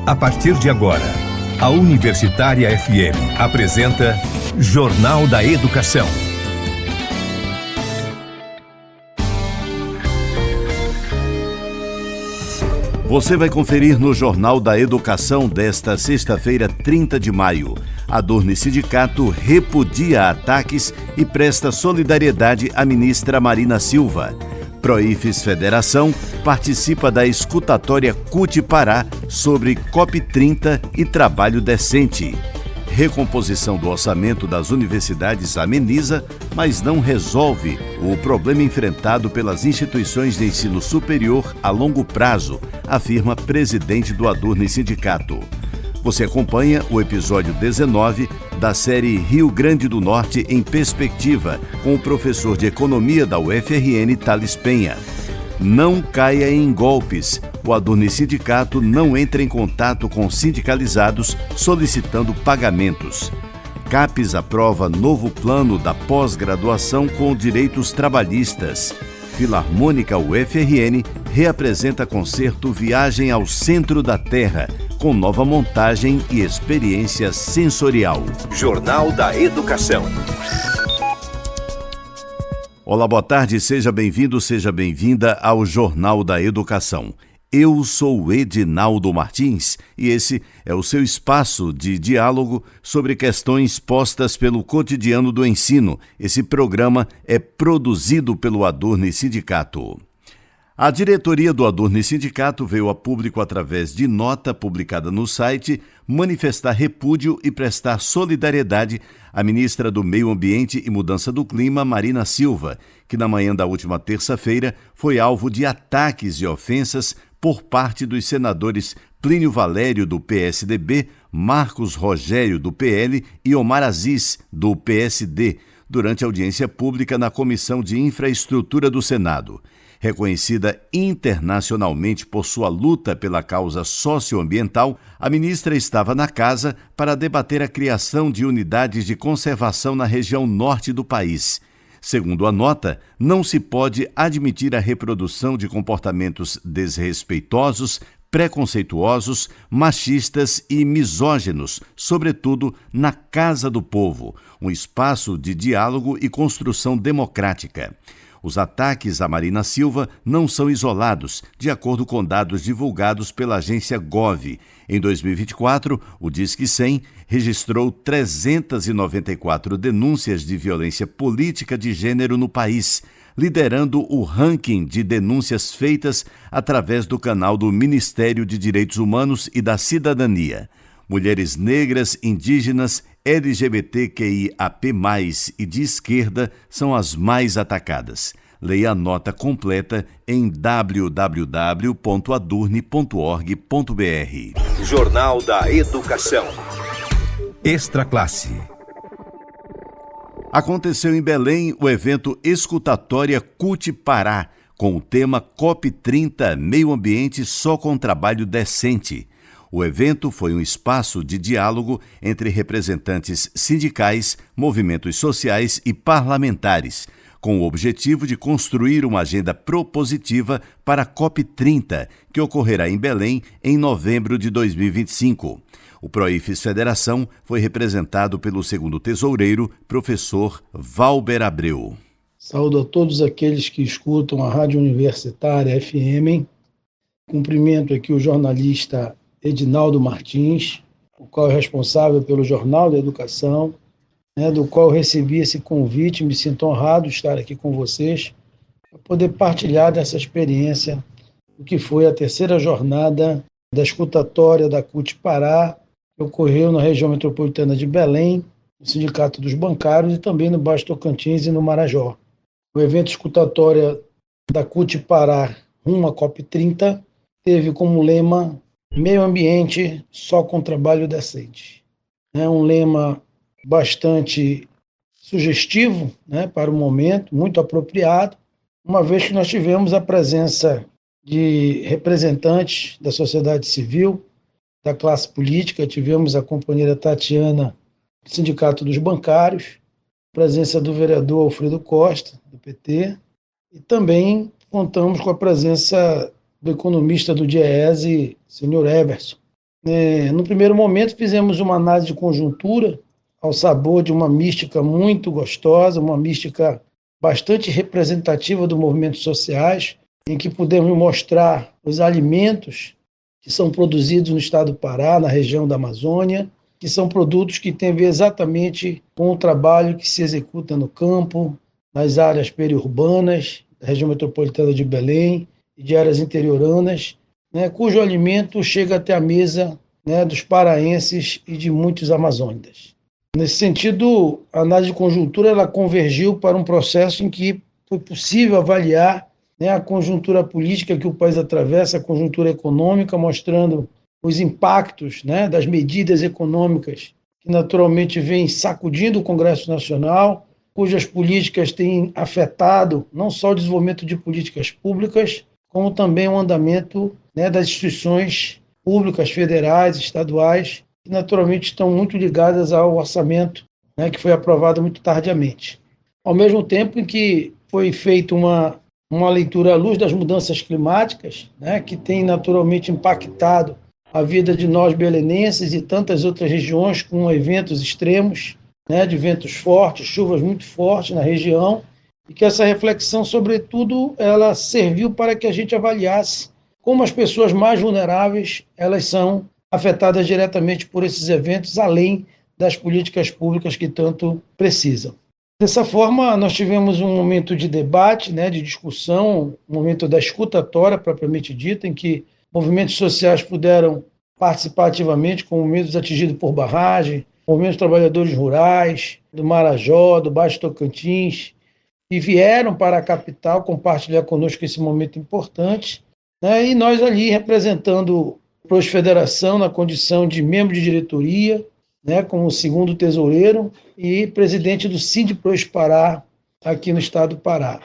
A partir de agora, a Universitária FM apresenta Jornal da Educação. Você vai conferir no Jornal da Educação desta sexta-feira, 30 de maio. A Adurni Sindicato repudia ataques e presta solidariedade à ministra Marina Silva. Proifes Federação participa da escutatória CUT Pará sobre COP30 e trabalho decente. Recomposição do orçamento das universidades ameniza, mas não resolve o problema enfrentado pelas instituições de ensino superior a longo prazo, afirma presidente do Adurni Sindicato. Você acompanha o episódio 19 da série Rio Grande do Norte em Perspectiva, com o professor de Economia da UFRN, Thales Penha. Não caia em golpes. O Adurni Sindicato não entra em contato com sindicalizados solicitando pagamentos. CAPES aprova novo plano da pós-graduação com direitos trabalhistas. Filarmônica UFRN reapresenta concerto Viagem ao Centro da Terra, com nova montagem e experiência sensorial. Jornal da Educação. Olá, boa tarde, seja bem-vindo, seja bem-vinda ao Jornal da Educação. Eu sou o Edinaldo Martins e esse é o seu espaço de diálogo sobre questões postas pelo cotidiano do ensino. Esse programa é produzido pelo Adurni Sindicato. A diretoria do Adurni Sindicato veio a público, através de nota publicada no site, manifestar repúdio e prestar solidariedade à ministra do Meio Ambiente e Mudança do Clima, Marina Silva, que na manhã da última terça-feira foi alvo de ataques e ofensas por parte dos senadores Plínio Valério, do PSDB, Marcos Rogério, do PL e Omar Aziz, do PSD, durante audiência pública na Comissão de Infraestrutura do Senado. Reconhecida internacionalmente por sua luta pela causa socioambiental, a ministra estava na casa para debater a criação de unidades de conservação na região norte do país. Segundo a nota, não se pode admitir a reprodução de comportamentos desrespeitosos, preconceituosos, machistas e misóginos, sobretudo na Casa do Povo, um espaço de diálogo e construção democrática. Os ataques a Marina Silva não são isolados, de acordo com dados divulgados pela agência Gov. Em 2024, o Disque 100 registrou 394 denúncias de violência política de gênero no país, liderando o ranking de denúncias feitas através do canal do Ministério de Direitos Humanos e da Cidadania. Mulheres negras, indígenas, LGBTQIAP+, e de esquerda são as mais atacadas. Leia a nota completa em www.adurni.org.br. Jornal da Educação. Extra Classe. Aconteceu em Belém o evento Escutatória CUT Pará, com o tema COP30 Meio Ambiente só com trabalho decente. O evento foi um espaço de diálogo entre representantes sindicais, movimentos sociais e parlamentares, com o objetivo de construir uma agenda propositiva para a COP30, que ocorrerá em Belém em novembro de 2025. O Proifes Federação foi representado pelo segundo tesoureiro, professor Valber Abreu. Saúdo a todos aqueles que escutam a Rádio Universitária FM. Cumprimento aqui o jornalista Edinaldo Martins, o qual é responsável pelo Jornal da Educação, do qual eu recebi esse convite, me sinto honrado de estar aqui com vocês, para poder partilhar dessa experiência, o que foi a terceira jornada da escutatória da CUT Pará, que ocorreu na região metropolitana de Belém, no Sindicato dos Bancários e também no Baixo Tocantins e no Marajó. O evento escutatória da CUT Pará rumo à COP30 teve como lema Meio Ambiente só com trabalho decente. É um lema bastante sugestivo, para o momento, muito apropriado, uma vez que nós tivemos a presença de representantes da sociedade civil, da classe política, tivemos a companheira Tatiana, do Sindicato dos Bancários, presença do vereador Alfredo Costa, do PT, e também contamos com a presença do economista do DIEESE, senhor Everson. No primeiro momento, fizemos uma análise de conjuntura ao sabor de uma mística muito gostosa, uma mística bastante representativa dos movimentos sociais, em que pudemos mostrar os alimentos que são produzidos no estado do Pará, na região da Amazônia, que são produtos que têm a ver exatamente com o trabalho que se executa no campo, nas áreas periurbanas, da região metropolitana de Belém e de áreas interioranas, cujo alimento chega até a mesa dos paraenses e de muitos amazônidas. Nesse sentido, a análise de conjuntura ela convergiu para um processo em que foi possível avaliar a conjuntura política que o país atravessa, a conjuntura econômica, mostrando os impactos das medidas econômicas que naturalmente vêm sacudindo o Congresso Nacional, cujas políticas têm afetado não só o desenvolvimento de políticas públicas, como também o andamento das instituições públicas, federais, estaduais, que naturalmente estão muito ligadas ao orçamento que foi aprovado muito tardiamente. Ao mesmo tempo em que foi feita uma leitura à luz das mudanças climáticas, que tem naturalmente impactado a vida de nós belenenses e tantas outras regiões com eventos extremos, de ventos fortes, chuvas muito fortes na região, e que essa reflexão, sobretudo, ela serviu para que a gente avaliasse como as pessoas mais vulneráveis elas são afetadas diretamente por esses eventos, além das políticas públicas que tanto precisam. Dessa forma, nós tivemos um momento de debate, de discussão, um momento da escutatória, propriamente dita, em que movimentos sociais puderam participar ativamente, como movimentos atingidos por barragem, movimentos de trabalhadores rurais, do Marajó, do Baixo Tocantins, e vieram para a capital compartilhar conosco esse momento importante, e nós ali representando a Prois Federação na condição de membro de diretoria, como segundo tesoureiro e presidente do Sindprois Pará, aqui no estado do Pará.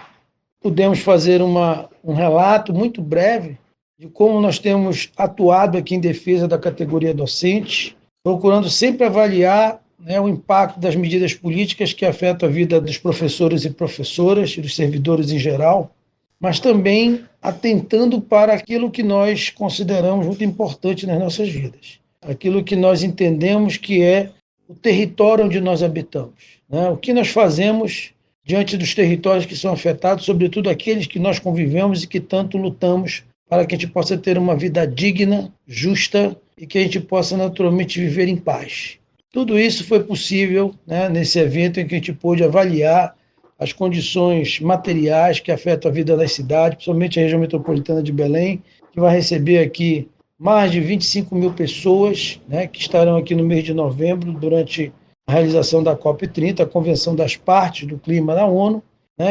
Pudemos fazer um relato muito breve de como nós temos atuado aqui em defesa da categoria docente, procurando sempre avaliar o impacto das medidas políticas que afetam a vida dos professores e professoras e dos servidores em geral, mas também atentando para aquilo que nós consideramos muito importante nas nossas vidas, aquilo que nós entendemos que é o território onde nós habitamos, o que nós fazemos diante dos territórios que são afetados, sobretudo aqueles que nós convivemos e que tanto lutamos para que a gente possa ter uma vida digna, justa e que a gente possa naturalmente viver em paz. Tudo isso foi possível nesse evento em que a gente pôde avaliar as condições materiais que afetam a vida da cidade, principalmente a região metropolitana de Belém, que vai receber aqui mais de 25 mil pessoas, que estarão aqui no mês de novembro, durante a realização da COP30, a Convenção das Partes do Clima da ONU,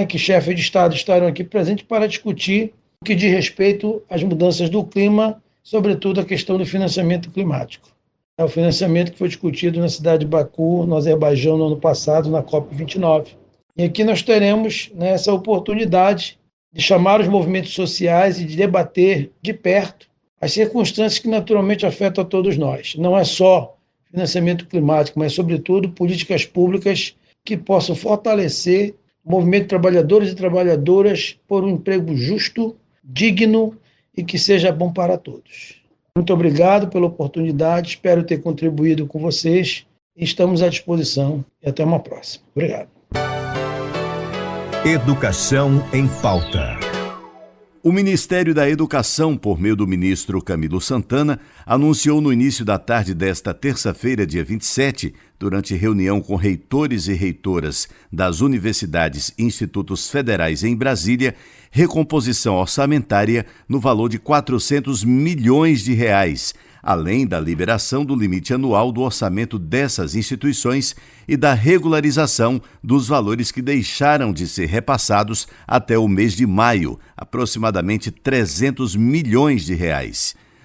que chefes de Estado estarão aqui presentes para discutir o que diz respeito às mudanças do clima, sobretudo a questão do financiamento climático. É o financiamento que foi discutido na cidade de Baku, no Azerbaijão, no ano passado, na COP29. E aqui nós teremos essa oportunidade de chamar os movimentos sociais e de debater de perto as circunstâncias que naturalmente afetam a todos nós. Não é só financiamento climático, mas, sobretudo, políticas públicas que possam fortalecer o movimento de trabalhadores e trabalhadoras por um emprego justo, digno e que seja bom para todos. Muito obrigado pela oportunidade, espero ter contribuído com vocês e estamos à disposição. E até uma próxima. Obrigado. Educação em Pauta. O Ministério da Educação, por meio do ministro Camilo Santana, anunciou no início da tarde desta terça-feira, dia 27, durante reunião com reitores e reitoras das universidades e institutos federais em Brasília, recomposição orçamentária no valor de R$ 400 milhões, além da liberação do limite anual do orçamento dessas instituições e da regularização dos valores que deixaram de ser repassados até o mês de maio, aproximadamente R$ 300 milhões.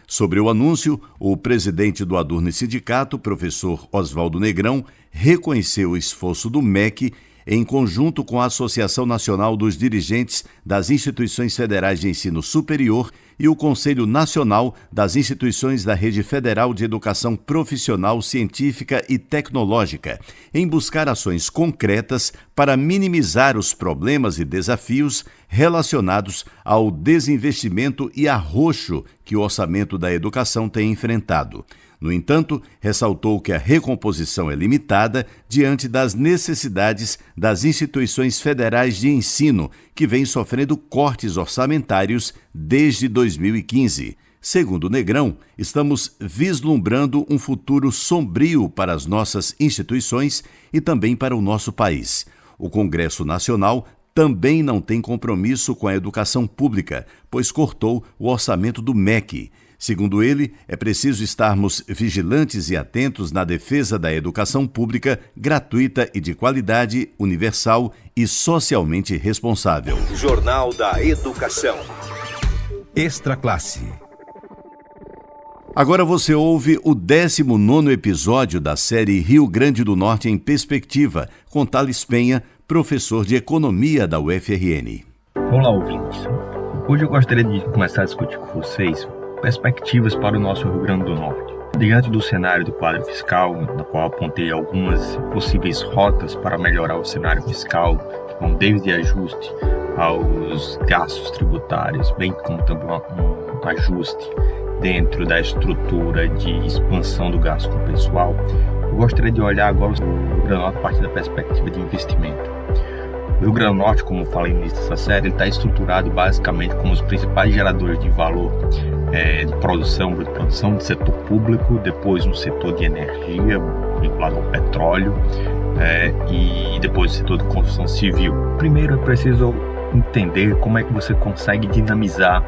Sobre o anúncio, o presidente do Adurne Sindicato, professor Oswaldo Negrão, reconheceu o esforço do MEC em conjunto com a Associação Nacional dos Dirigentes das Instituições Federais de Ensino Superior e o Conselho Nacional das Instituições da Rede Federal de Educação Profissional, Científica e Tecnológica, em buscar ações concretas para minimizar os problemas e desafios relacionados ao desinvestimento e arroxo que o orçamento da educação tem enfrentado. No entanto, ressaltou que a recomposição é limitada diante das necessidades das instituições federais de ensino, que vêm sofrendo cortes orçamentários desde 2015. Segundo Negrão, estamos vislumbrando um futuro sombrio para as nossas instituições e também para o nosso país. O Congresso Nacional também não tem compromisso com a educação pública, pois cortou o orçamento do MEC. Segundo ele, é preciso estarmos vigilantes e atentos na defesa da educação pública, gratuita e de qualidade, universal e socialmente responsável. Jornal da Educação. Extra Classe. Agora você ouve o 19º episódio da série Rio Grande do Norte em Perspectiva, com Thales Penha, professor de Economia da UFRN. Olá, ouvintes. Hoje eu gostaria de começar a discutir com vocês perspectivas para o nosso Rio Grande do Norte. Diante do cenário do quadro fiscal, na qual apontei algumas possíveis rotas para melhorar o cenário fiscal, que vão desde ajuste aos gastos tributários, bem como também um ajuste dentro da estrutura de expansão do gasto com o pessoal, eu gostaria de olhar agora o Rio Grande do Norte a partir da perspectiva de investimento. O Rio Grande do Norte, como eu falei no início dessa série, está estruturado basicamente como os principais geradores de valor de produção do setor público, depois no setor de energia, vinculado ao petróleo, e depois no setor de construção civil. Primeiro é preciso entender como é que você consegue dinamizar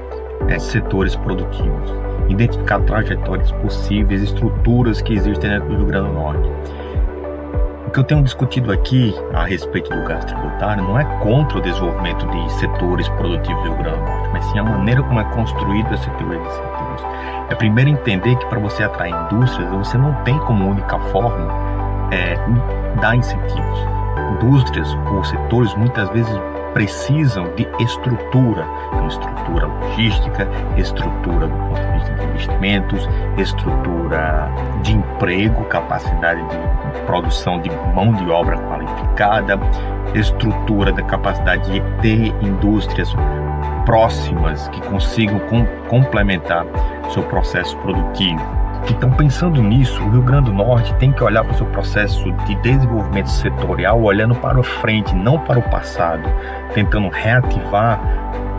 setores produtivos, identificar trajetórias possíveis, estruturas que existem dentro do Rio Grande do Norte. O que eu tenho discutido aqui a respeito do gasto tributário não é contra o desenvolvimento de setores produtivos do Rio Grande do Norte, mas sim a maneira como é construído esse setor de setores. É primeiro entender que para você atrair indústrias, você não tem como única forma dar incentivos. Indústrias ou setores muitas vezes precisam de estrutura logística, estrutura do ponto de vista de investimentos, estrutura de emprego, capacidade de produção de mão de obra qualificada, estrutura da capacidade de ter indústrias próximas que consigam complementar seu processo produtivo. Então, pensando nisso, o Rio Grande do Norte tem que olhar para o seu processo de desenvolvimento setorial olhando para o frente, não para o passado, tentando reativar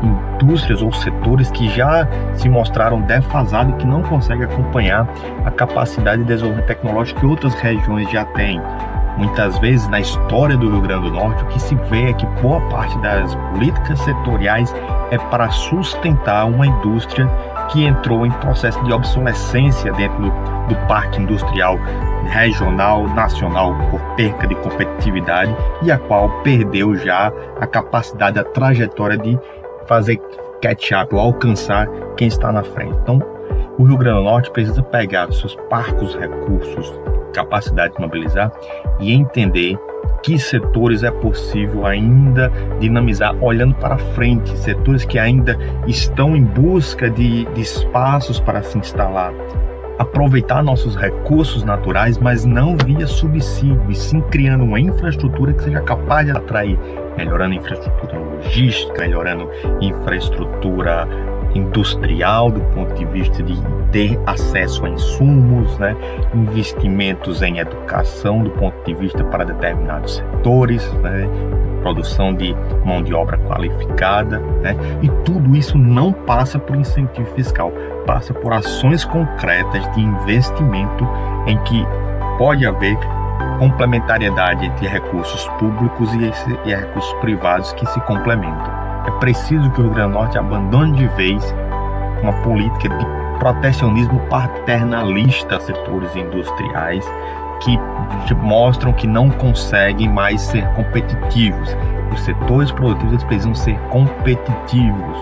indústrias ou setores que já se mostraram defasados e que não conseguem acompanhar a capacidade de desenvolvimento tecnológico que outras regiões já têm. Muitas vezes, na história do Rio Grande do Norte, o que se vê é que boa parte das políticas setoriais é para sustentar uma indústria que entrou em processo de obsolescência dentro do parque industrial regional, nacional, por perca de competitividade, e a qual perdeu já a capacidade, a trajetória de fazer catch-up ou alcançar quem está na frente. Então, o Rio Grande do Norte precisa pegar os seus parcos recursos, capacidade de mobilizar e entender que setores é possível ainda dinamizar olhando para frente, setores que ainda estão em busca de espaços para se instalar, aproveitar nossos recursos naturais, mas não via subsídio, e sim criando uma infraestrutura que seja capaz de atrair, melhorando a infraestrutura logística, melhorando a infraestrutura industrial do ponto de vista de ter acesso a insumos, investimentos em educação do ponto de vista para determinados setores, produção de mão de obra qualificada, e tudo isso não passa por incentivo fiscal, passa por ações concretas de investimento em que pode haver complementariedade entre recursos públicos e recursos privados que se complementam. É preciso que o Rio Grande do Norte abandone de vez uma política de protecionismo paternalista a setores industriais que mostram que não conseguem mais ser competitivos. Os setores produtivos eles precisam ser competitivos.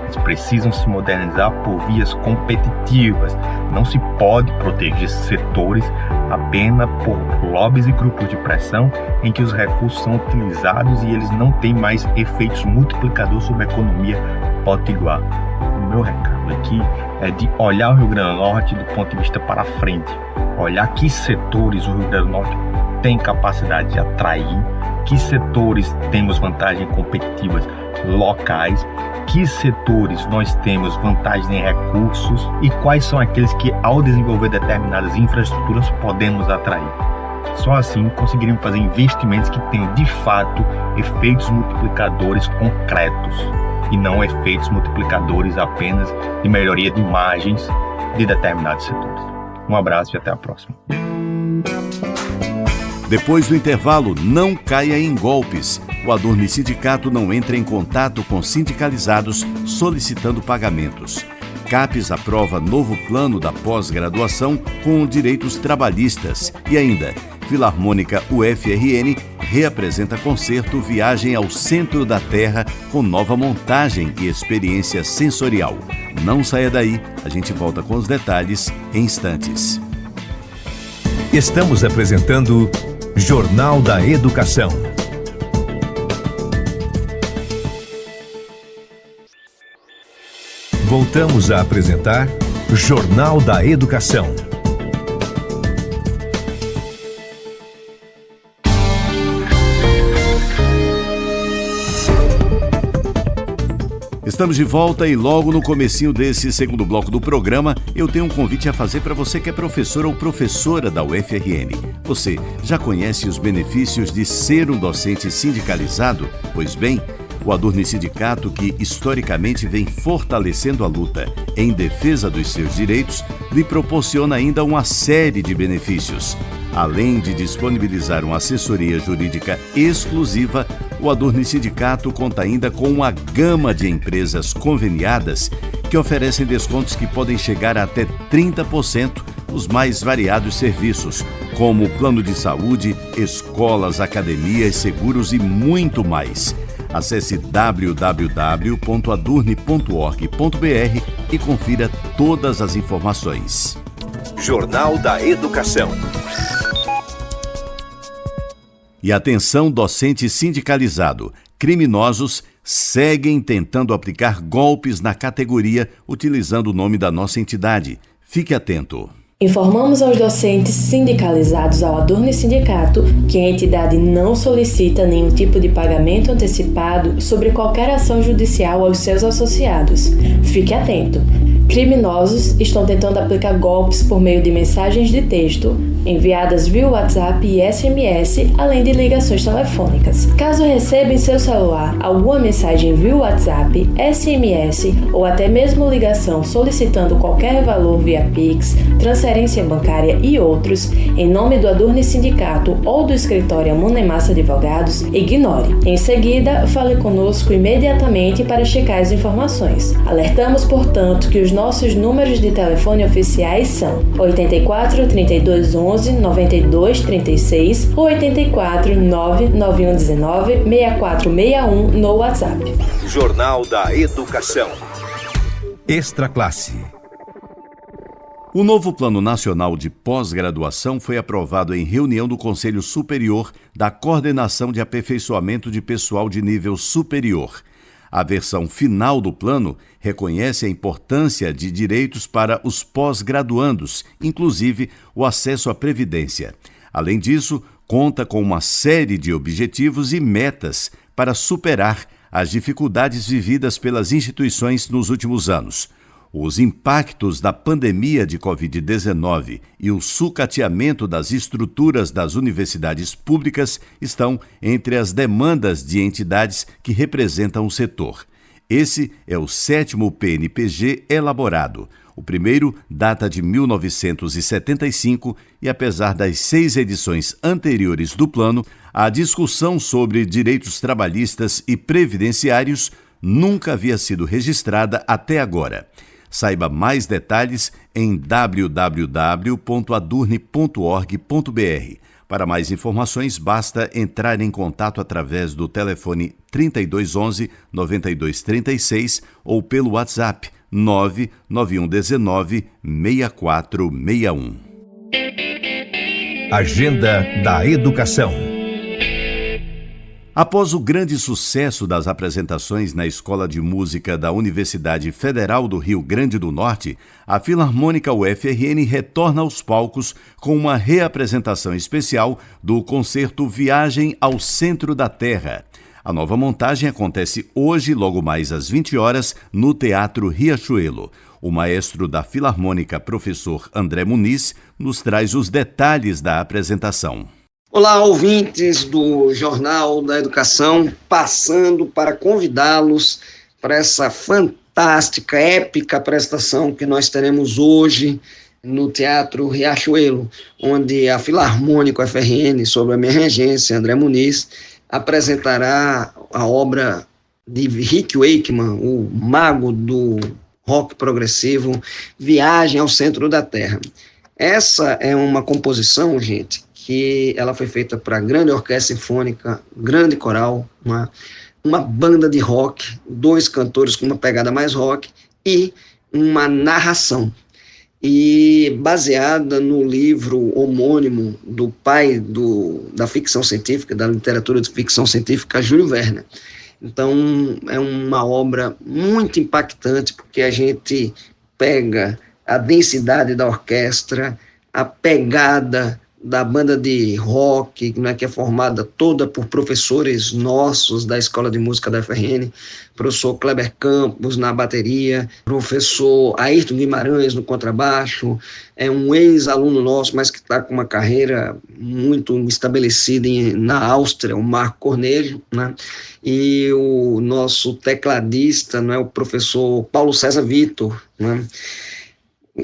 Eles precisam se modernizar por vias competitivas. Não se pode proteger esses setores apenas por lobbies e grupos de pressão em que os recursos são utilizados e eles não têm mais efeitos multiplicadores sobre a economia potiguar. O meu recado aqui é de olhar o Rio Grande do Norte do ponto de vista para frente. Olhar que setores o Rio Grande do Norte tem capacidade de atrair, que setores temos vantagens competitivas locais, que setores nós temos vantagens em recursos e quais são aqueles que, ao desenvolver determinadas infraestruturas, podemos atrair. Só assim conseguiremos fazer investimentos que tenham de fato efeitos multiplicadores concretos e não efeitos multiplicadores apenas de melhoria de margens de determinados setores. Um abraço e até a próxima. Depois do intervalo, não caia em golpes. O Adurni Sindicato não entra em contato com sindicalizados solicitando pagamentos. CAPES aprova novo plano da pós-graduação com direitos trabalhistas. E ainda, Filarmônica UFRN reapresenta concerto Viagem ao Centro da Terra com nova montagem e experiência sensorial. Não saia daí, a gente volta com os detalhes em instantes. Estamos apresentando Jornal da Educação. Voltamos a apresentar Jornal da Educação. Estamos de volta e logo no comecinho desse segundo bloco do programa, eu tenho um convite a fazer para você que é professor ou professora da UFRN. Você já conhece os benefícios de ser um docente sindicalizado? Pois bem, o Adurni Sindicato, que historicamente vem fortalecendo a luta em defesa dos seus direitos, lhe proporciona ainda uma série de benefícios. Além de disponibilizar uma assessoria jurídica exclusiva, o Adurni Sindicato conta ainda com uma gama de empresas conveniadas que oferecem descontos que podem chegar a até 30% nos mais variados serviços, como plano de saúde, escolas, academias, seguros e muito mais. Acesse www.adurni.org.br e confira todas as informações. Jornal da Educação. E atenção, docente sindicalizado. Criminosos seguem tentando aplicar golpes na categoria utilizando o nome da nossa entidade. Fique atento. Informamos aos docentes sindicalizados ao Adurni Sindicato que a entidade não solicita nenhum tipo de pagamento antecipado sobre qualquer ação judicial aos seus associados. Fique atento. Criminosos estão tentando aplicar golpes por meio de mensagens de texto enviadas via WhatsApp e SMS, além de ligações telefônicas. Caso receba em seu celular alguma mensagem via WhatsApp, SMS ou até mesmo ligação solicitando qualquer valor via Pix, transferência bancária e outros, em nome do Adurni Sindicato ou do escritório Amunemassa Advogados, ignore. Em seguida, fale conosco imediatamente para checar as informações. Alertamos, portanto, que os nossos números de telefone oficiais são 84 32 11 92 36 ou 84 99119 6461 no WhatsApp. Jornal da Educação. Extra Classe. O novo Plano Nacional de Pós-Graduação foi aprovado em reunião do Conselho Superior da Coordenação de Aperfeiçoamento de Pessoal de Nível Superior. A versão final do plano reconhece a importância de direitos para os pós-graduandos, inclusive o acesso à previdência. Além disso, conta com uma série de objetivos e metas para superar as dificuldades vividas pelas instituições nos últimos anos. Os impactos da pandemia de Covid-19 e o sucateamento das estruturas das universidades públicas estão entre as demandas de entidades que representam o setor. Esse é o 7º PNPG elaborado. O primeiro data de 1975 e, apesar das 6 edições anteriores do plano, a discussão sobre direitos trabalhistas e previdenciários nunca havia sido registrada até agora. Saiba mais detalhes em www.adurni.org.br. Para mais informações, basta entrar em contato através do telefone 3211 9236 ou pelo WhatsApp 99119 6461. Agenda da Educação. Após o grande sucesso das apresentações na Escola de Música da Universidade Federal do Rio Grande do Norte, a Filarmônica UFRN retorna aos palcos com uma reapresentação especial do concerto Viagem ao Centro da Terra. A nova montagem acontece hoje, logo mais às 20 horas, no Teatro Riachuelo. O maestro da Filarmônica, professor André Muniz, nos traz os detalhes da apresentação. Olá, ouvintes do Jornal da Educação, passando para convidá-los para essa fantástica, épica prestação que nós teremos hoje no Teatro Riachuelo, onde a Filarmônica UFRN, sob a minha regência, André Muniz, apresentará a obra de Rick Wakeman, o mago do rock progressivo, Viagem ao Centro da Terra. Essa é uma composição, gente, que ela foi feita para grande orquestra sinfônica, grande coral, uma banda de rock, 2 cantores com uma pegada mais rock e uma narração. E baseada no livro homônimo do pai da ficção científica, da literatura de ficção científica, Júlio Verne. Então, é uma obra muito impactante, porque a gente pega a densidade da orquestra, a pegada da banda de rock, que é formada toda por professores nossos da Escola de Música da UFRN, professor Kleber Campos na bateria, professor Ayrton Guimarães no contrabaixo, é um ex-aluno nosso, mas que está com uma carreira muito estabelecida na Áustria, o Marco Cornejo, né? E o nosso tecladista, né, o professor Paulo César Vitor, né?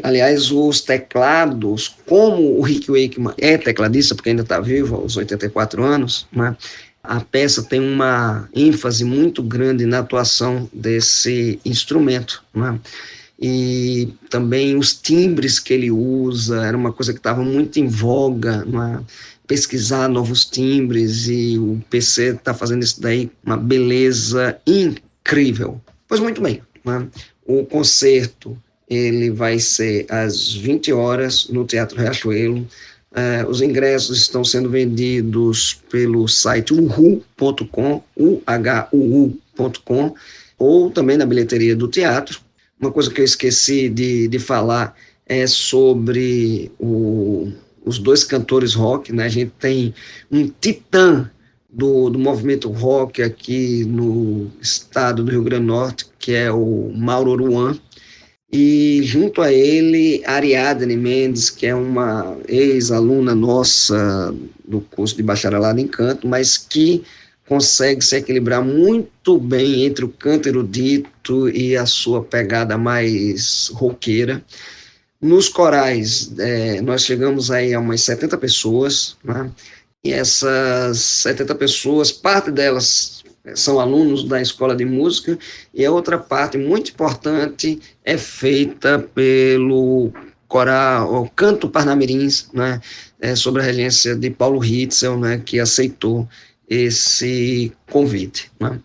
Aliás, os teclados, como o Rick Wakeman é tecladista, porque ainda está vivo, aos 84 anos, né, a peça tem uma ênfase muito grande na atuação desse instrumento, né, e também os timbres que ele usa, era uma coisa que estava muito em voga, né, pesquisar novos timbres, e o PC está fazendo isso daí, uma beleza incrível. Pois muito bem, né, o concerto ele vai ser às 20 horas no Teatro Riachuelo. Os ingressos estão sendo vendidos pelo site uhuu.com, uhuu.com, ou também na bilheteria do teatro. Uma coisa que eu esqueci de falar é sobre os 2 cantores rock, né? A gente tem um titã do movimento rock aqui no estado do Rio Grande do Norte, que é o Mauro Oruan, e junto a ele, Ariadne Mendes, que é uma ex-aluna nossa do curso de bacharelado em canto, mas que consegue se equilibrar muito bem entre o canto erudito e a sua pegada mais roqueira. Nos corais, nós chegamos aí a umas 70 pessoas, né? E essas 70 pessoas, parte delas são alunos da Escola de Música, e a outra parte muito importante é feita pelo coral, o Canto Parnamirins, né, sob a regência de Paulo Hitzel, né, que aceitou esse convite, né.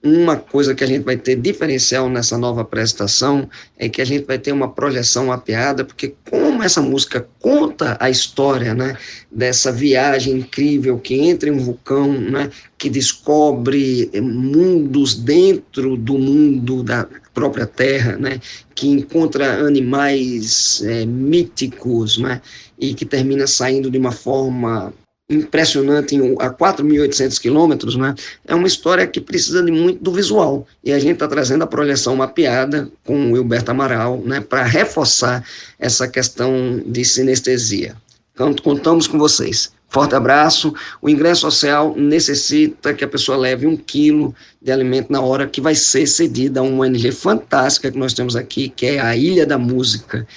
Uma coisa que a gente vai ter diferencial nessa nova apresentação é que a gente vai ter uma projeção mapeada, porque como essa música conta a história, né, dessa viagem incrível que entra em um vulcão, né, que descobre mundos dentro do mundo da própria Terra, né, que encontra animais míticos, né, e que termina saindo de uma forma impressionante a 4.800 quilômetros, né? É uma história que precisa de muito do visual, e a gente está trazendo a projeção mapeada com o Hilberto Amaral, né, para reforçar essa questão de sinestesia. Então, contamos com vocês. Forte abraço. O ingresso social necessita que a pessoa leve 1 quilo de alimento na hora, que vai ser cedida a uma ONG fantástica que nós temos aqui, que é a Ilha da Música,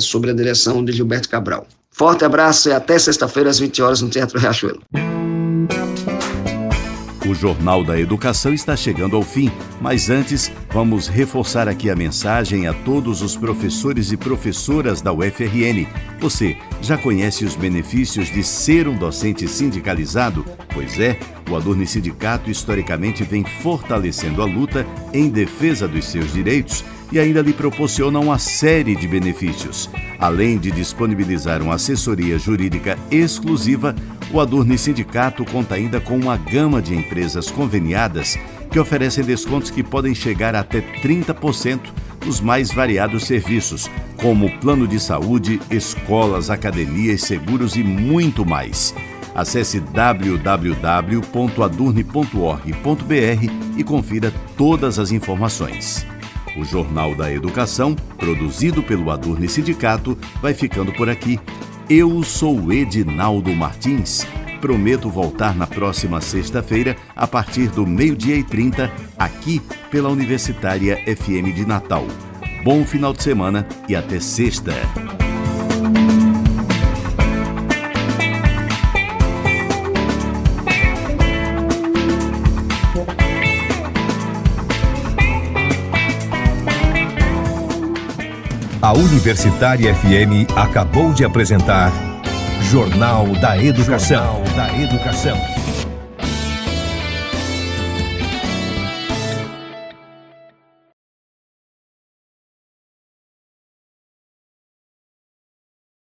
sob a direção de Gilberto Cabral. Forte abraço e até sexta-feira às 20 horas no Teatro Riachuelo. O Jornal da Educação está chegando ao fim, mas antes vamos reforçar aqui a mensagem a todos os professores e professoras da UFRN. Você já conhece os benefícios de ser um docente sindicalizado? Pois é, o Adorne Sindicato historicamente vem fortalecendo a luta em defesa dos seus direitos, e ainda lhe proporciona uma série de benefícios. Além de disponibilizar uma assessoria jurídica exclusiva, o Adurni Sindicato conta ainda com uma gama de empresas conveniadas que oferecem descontos que podem chegar até 30% nos mais variados serviços, como plano de saúde, escolas, academias, seguros e muito mais. Acesse www.adurni.org.br e confira todas as informações. O Jornal da Educação, produzido pelo Adurni Sindicato, vai ficando por aqui. Eu sou Edinaldo Martins. Prometo voltar na próxima sexta-feira, a partir do 12h30, aqui pela Universitária FM de Natal. Bom final de semana e até sexta. A Universitária FM acabou de apresentar Jornal da Educação.